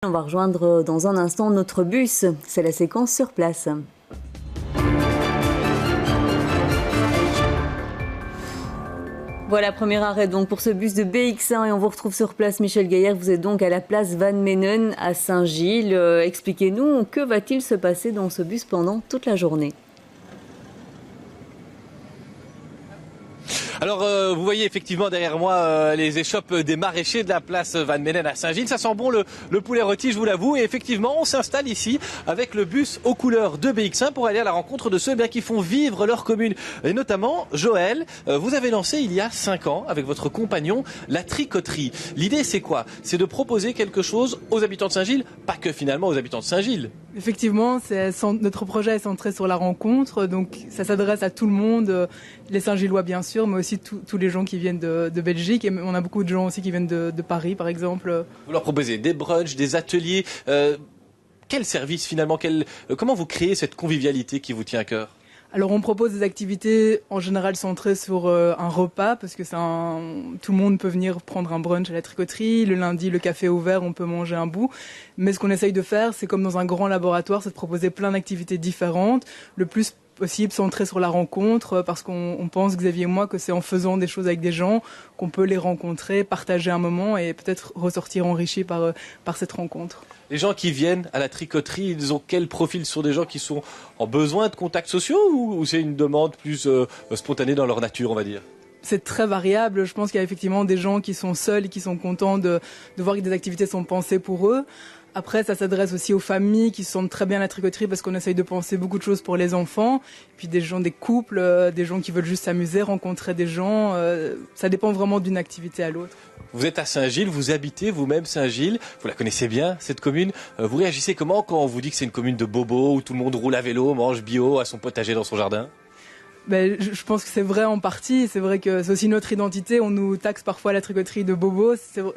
On va rejoindre dans un instant notre bus. C'est la séquence sur place. Voilà, premier arrêt donc pour ce bus de BX1 et on vous retrouve sur place. Michel Gaillard, vous êtes donc à la place Van Menen à Saint-Gilles. Expliquez-nous, que va-t-il se passer dans ce bus pendant toute la journée ? Alors vous voyez effectivement derrière moi les échoppes des maraîchers de la place Van Menen à Saint-Gilles. Ça sent bon le poulet rôti, je vous l'avoue. Et effectivement on s'installe ici avec le bus aux couleurs de BX1 pour aller à la rencontre de ceux qui font vivre leur commune. Et notamment Joël, vous avez lancé il y a 5 ans avec votre compagnon la tricoterie. L'idée c'est quoi? C'est de proposer quelque chose aux habitants de Saint-Gilles, pas que finalement aux habitants de Saint-Gilles. Effectivement, notre projet est centré sur la rencontre, donc ça s'adresse à tout le monde, les Saint-Gillois bien sûr, mais aussi tous les gens qui viennent de Belgique, et on a beaucoup de gens aussi qui viennent de Paris par exemple. Vous leur proposez des brunchs, des ateliers, quel service finalement, comment vous créez cette convivialité qui vous tient à cœur? Alors on propose des activités en général centrées sur un repas, parce que tout le monde peut venir prendre un brunch à la tricoterie. Le lundi, le café est ouvert, on peut manger un bout. Mais ce qu'on essaye de faire, c'est comme dans un grand laboratoire, c'est de proposer plein d'activités différentes, le plus possible centrées sur la rencontre, parce qu'on pense, Xavier et moi, que c'est en faisant des choses avec des gens qu'on peut les rencontrer, partager un moment et peut-être ressortir enrichis par cette rencontre. Les gens qui viennent à la tricoterie, ils ont quel profil? Ce sont des gens qui sont en besoin de contacts sociaux ou c'est une demande plus spontanée dans leur nature, on va dire? C'est très variable. Je pense qu'il y a effectivement des gens qui sont seuls et qui sont contents de voir que des activités sont pensées pour eux. Après, ça s'adresse aussi aux familles qui se sentent très bien à la tricoterie parce qu'on essaye de penser beaucoup de choses pour les enfants. Puis des couples, des gens qui veulent juste s'amuser, rencontrer des gens. Ça dépend vraiment d'une activité à l'autre. Vous êtes à Saint-Gilles, vous habitez vous-même Saint-Gilles. Vous la connaissez bien, cette commune. Vous réagissez comment quand on vous dit que c'est une commune de bobos où tout le monde roule à vélo, mange bio, a son potager dans son jardin? Je pense que c'est vrai en partie. C'est vrai que c'est aussi notre identité. On nous taxe parfois la tricoterie de bobos.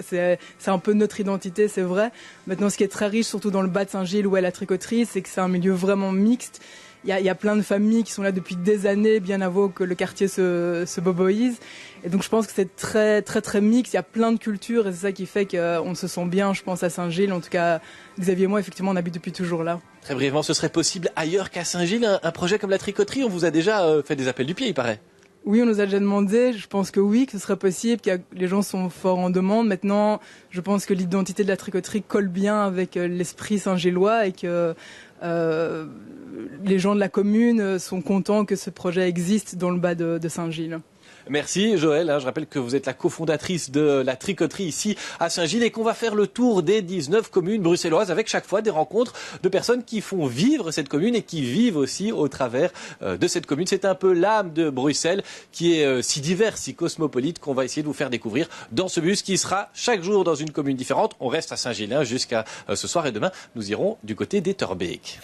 C'est un peu notre identité, c'est vrai. Maintenant, ce qui est très riche, surtout dans le bas de Saint-Gilles où est la tricoterie, c'est que c'est un milieu vraiment mixte. Il y a plein de familles qui sont là depuis des années, bien avant que le quartier se boboise. Et donc je pense que c'est très très très mixte. Il y a plein de cultures et c'est ça qui fait qu'on se sent bien, je pense, à Saint-Gilles. En tout cas, Xavier et moi, effectivement, on habite depuis toujours là. Très brièvement, ce serait possible ailleurs qu'à Saint-Gilles, un projet comme la tricoterie? On vous a déjà fait des appels du pied, il paraît. Oui, on nous a déjà demandé. Je pense que oui, que ce serait possible, les gens sont forts en demande. Maintenant, je pense que l'identité de la tricoterie colle bien avec l'esprit saint-gillois et que les gens de la commune sont contents que ce projet existe dans le bas de Saint-Gilles. Merci Joël, je rappelle que vous êtes la cofondatrice de la tricoterie ici à Saint-Gilles et qu'on va faire le tour des 19 communes bruxelloises avec chaque fois des rencontres de personnes qui font vivre cette commune et qui vivent aussi au travers de cette commune. C'est un peu l'âme de Bruxelles qui est si diverse, si cosmopolite qu'on va essayer de vous faire découvrir dans ce bus qui sera chaque jour dans une commune différente. On reste à Saint-Gilles jusqu'à ce soir et demain nous irons du côté d'Etterbeek.